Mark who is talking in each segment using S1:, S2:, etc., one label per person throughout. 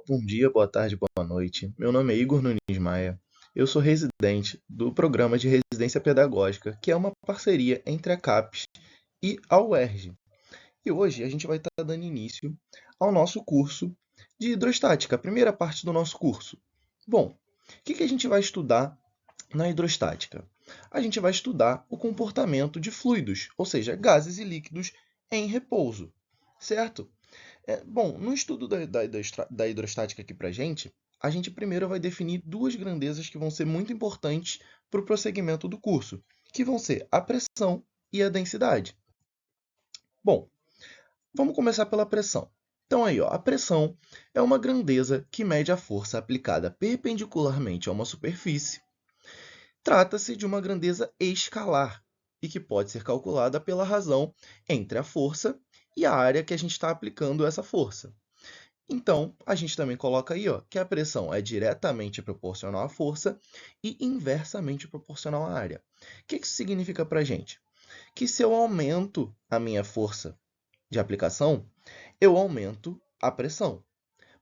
S1: Bom dia, boa tarde, boa noite. Meu nome é Igor Nunes Maia. Eu sou residente do Programa de Residência Pedagógica, que é uma parceria entre a CAPES e a UERJ. E hoje a gente vai estar dando início ao nosso curso de hidrostática, a primeira parte do nosso curso. Bom, o que a gente vai estudar na hidrostática? A gente vai estudar o comportamento de fluidos, ou seja, gases e líquidos em repouso, certo? Bom, no estudo da hidrostática aqui para a gente primeiro vai definir duas grandezas que vão ser muito importantes para o prosseguimento do curso, que vão ser a pressão e a densidade. Bom, vamos começar pela pressão. Então aí, ó, a pressão é uma grandeza que mede a força aplicada perpendicularmente a uma superfície. Trata-se de uma grandeza escalar e que pode ser calculada pela razão entre a força e a área que a gente está aplicando essa força. Então, a gente também coloca aí, ó, que a pressão é diretamente proporcional à força e inversamente proporcional à área. O que isso significa para a gente? Que se eu aumento a minha força de aplicação, eu aumento a pressão.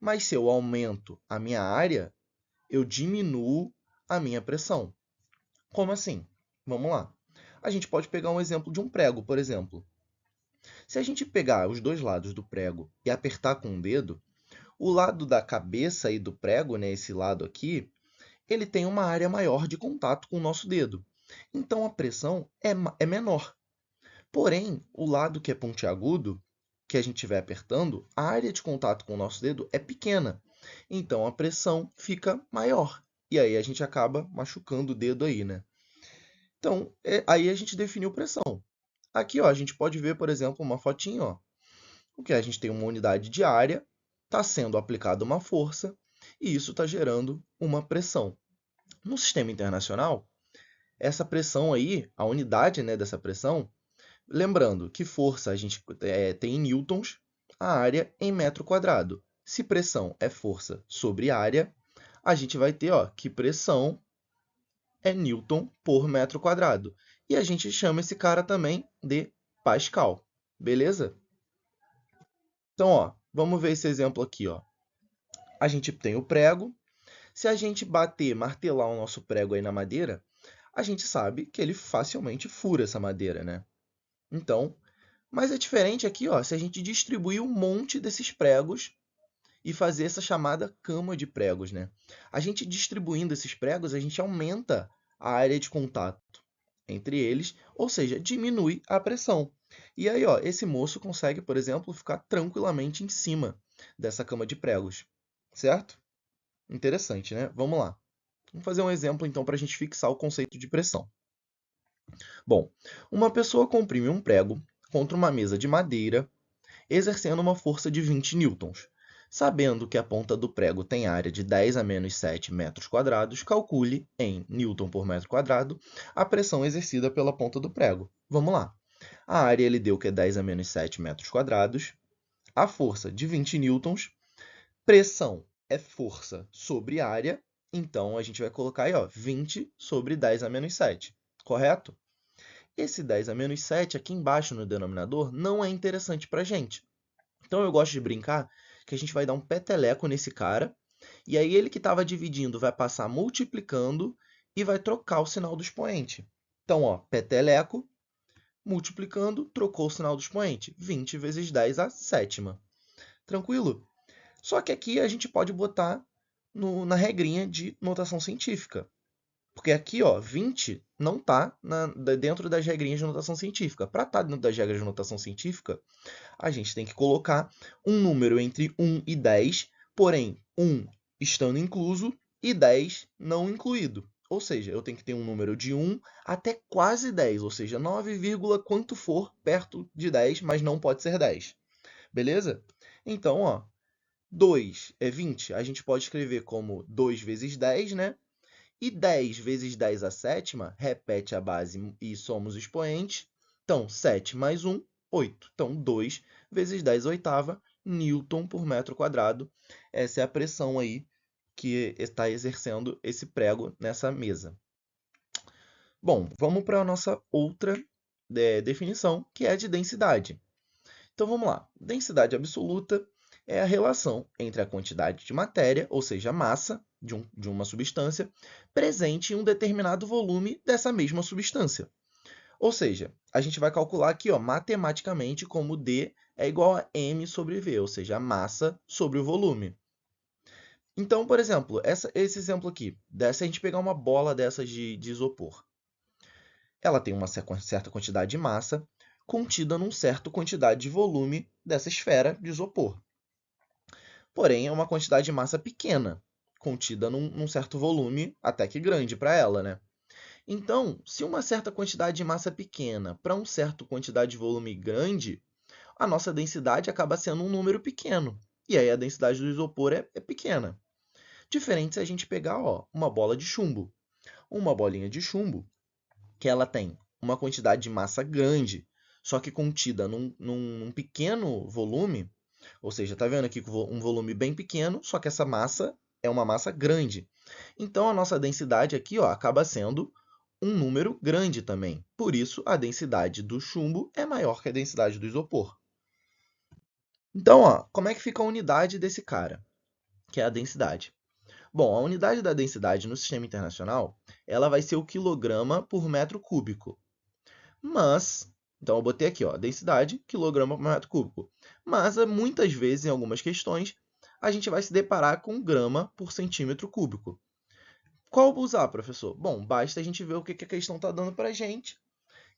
S1: Mas se eu aumento a minha área, eu diminuo a minha pressão. Como assim? Vamos lá. A gente pode pegar um exemplo de um prego, por exemplo. Se a gente pegar os dois lados do prego e apertar com o dedo, o lado da cabeça e do prego, né, esse lado aqui, ele tem uma área maior de contato com o nosso dedo. Então, a pressão é menor. Porém, o lado que é pontiagudo, que a gente estiver apertando, a área de contato com o nosso dedo é pequena. Então, a pressão fica maior. E aí a gente acaba machucando o dedo aí, né? Então, aí a gente definiu pressão. Aqui, ó, a gente pode ver, por exemplo, uma fotinha, ó. O que a gente tem uma unidade de área, está sendo aplicada uma força, e isso está gerando uma pressão. No sistema internacional, essa pressão aí, a unidade, né, dessa pressão, lembrando que força a gente tem em newtons, a área em metro quadrado. Se pressão é força sobre área, a gente vai ter, ó, que pressão é newton por metro quadrado. E a gente chama esse cara também de Pascal. Beleza? Então, ó, vamos ver esse exemplo aqui, ó. A gente tem o prego. Se a gente bater, martelar o nosso prego aí na madeira, a gente sabe que ele facilmente fura essa madeira, né? Então, mas é diferente aqui, ó, se a gente distribuir um monte desses pregos e fazer essa chamada cama de pregos, né? A gente distribuindo esses pregos, a gente aumenta a área de contato entre eles, ou seja, diminui a pressão. E aí, ó, esse moço consegue, por exemplo, ficar tranquilamente em cima dessa cama de pregos, certo? Interessante, né? Vamos lá. Vamos fazer um exemplo, então, para a gente fixar o conceito de pressão. Bom, uma pessoa comprime um prego contra uma mesa de madeira, exercendo uma força de 20 newtons. Sabendo que a ponta do prego tem área de 10 a menos 7 metros quadrados, calcule, em newton por metro quadrado, a pressão exercida pela ponta do prego. Vamos lá. A área ele deu que é 10 a menos 7 metros quadrados, a força de 20 newtons, pressão é força sobre área, então a gente vai colocar aí, ó, 20 sobre 10 a menos 7, correto? Esse 10 a menos 7 aqui embaixo no denominador não é interessante para a gente. Então eu gosto de brincar que a gente vai dar um peteleco nesse cara, e aí ele que estava dividindo vai passar multiplicando e vai trocar o sinal do expoente. Então, ó, peteleco, multiplicando, trocou o sinal do expoente. 20 vezes 10 a sétima. Tranquilo? Só que aqui a gente pode botar na regrinha de notação científica. Porque aqui, ó, 20 não está dentro das regrinhas de notação científica. Para estar dentro das regras de notação científica, a gente tem que colocar um número entre 1 e 10, porém 1 estando incluso e 10 não incluído. Ou seja, eu tenho que ter um número de 1 até quase 10, ou seja, 9, quanto for perto de 10, mas não pode ser 10. Beleza? Então, ó, 2 é 20, a gente pode escrever como 2 vezes 10, né? E 10 vezes 10 a sétima, repete a base e somos expoentes. Então, 7 mais 1, 8. Então, 2 vezes 10 oitava, newton por metro quadrado. Essa é a pressão aí que está exercendo esse prego nessa mesa. Bom, vamos para a nossa outra definição, que é a de densidade. Então, vamos lá. Densidade absoluta É a relação entre a quantidade de matéria, ou seja, a massa de uma substância, presente em um determinado volume dessa mesma substância. Ou seja, a gente vai calcular aqui, ó, matematicamente, como D é igual a m sobre V, ou seja, a massa sobre o volume. Então, por exemplo, esse exemplo aqui, se a gente pegar uma bola dessas de isopor, ela tem uma certa quantidade de massa contida numa certa quantidade de volume dessa esfera de isopor. Porém, é uma quantidade de massa pequena, contida num certo volume até que grande para ela, né? Então, se uma certa quantidade de massa pequena para uma certa quantidade de volume grande, a nossa densidade acaba sendo um número pequeno. E aí a densidade do isopor é pequena. Diferente se a gente pegar, ó, uma bola de chumbo. Uma bolinha de chumbo que ela tem uma quantidade de massa grande, só que contida num pequeno volume, ou seja, está vendo aqui um volume bem pequeno, só que essa massa é uma massa grande. Então, a nossa densidade aqui, ó, acaba sendo um número grande também. Por isso, a densidade do chumbo é maior que a densidade do isopor. Então, ó, como é que fica a unidade desse cara, que é a densidade? Bom, a unidade da densidade no sistema internacional, ela vai ser o quilograma por metro cúbico. Mas, então eu botei aqui, ó, densidade, quilograma por metro cúbico. Mas, muitas vezes, em algumas questões, a gente vai se deparar com grama por centímetro cúbico. Qual usar, professor? Bom, basta a gente ver o que a questão está dando para a gente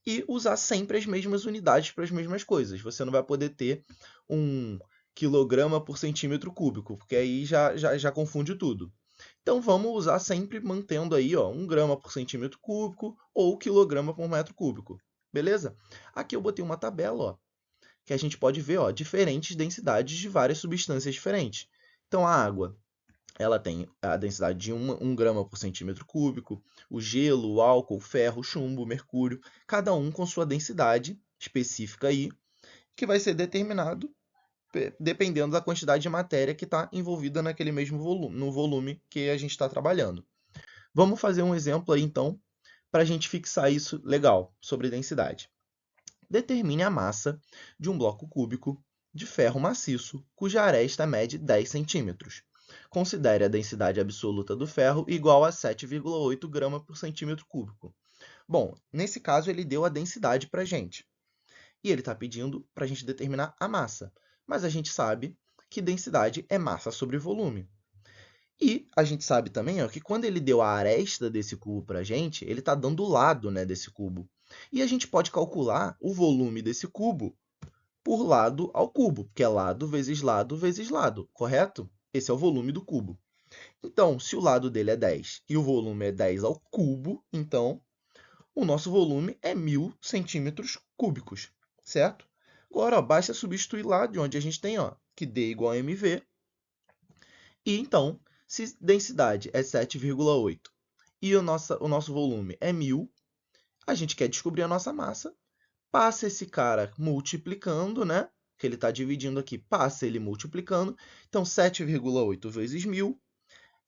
S1: e usar sempre as mesmas unidades para as mesmas coisas. Você não vai poder ter um quilograma por centímetro cúbico, porque aí já confunde tudo. Então, vamos usar sempre mantendo aí, ó, 1 grama por centímetro cúbico ou quilograma por metro cúbico. Beleza? Aqui eu botei uma tabela, ó, que a gente pode ver, ó, diferentes densidades de várias substâncias diferentes. Então, a água, ela tem a densidade de 1 grama por centímetro cúbico, o gelo, o álcool, o ferro, o chumbo, o mercúrio, cada um com sua densidade específica aí, que vai ser determinado dependendo da quantidade de matéria que está envolvida naquele mesmo volume, no volume que a gente está trabalhando. Vamos fazer um exemplo aí, então, para a gente fixar isso legal sobre densidade. Determine a massa de um bloco cúbico de ferro maciço, cuja aresta mede 10 centímetros. Considere a densidade absoluta do ferro igual a 7,8 gramas por centímetro cúbico. Bom, nesse caso ele deu a densidade para a gente. E ele está pedindo para a gente determinar a massa. Mas a gente sabe que densidade é massa sobre volume. E a gente sabe também, ó, que quando ele deu a aresta desse cubo para a gente, ele está dando o lado, né, desse cubo. E a gente pode calcular o volume desse cubo por lado ao cubo, que é lado vezes lado, correto? Esse é o volume do cubo. Então, se o lado dele é 10 e o volume é 10 ao cubo, então o nosso volume é 1.000 centímetros cúbicos, certo? Agora, ó, basta substituir lá de onde a gente tem, ó, que D igual a mV. E então, se densidade é 7,8 e o nosso volume é 1.000, a gente quer descobrir a nossa massa, passa esse cara multiplicando, né? Que ele está dividindo aqui, passa ele multiplicando. Então, 7,8 vezes 1.000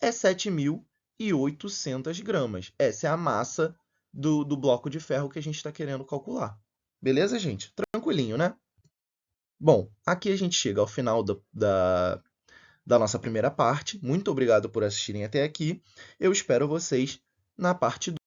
S1: é 7.800 gramas. Essa é a massa do bloco de ferro que a gente está querendo calcular. Beleza, gente? Tranquilinho, né? Bom, aqui a gente chega ao final da nossa primeira parte. Muito obrigado por assistirem até aqui. Eu espero vocês na parte 2.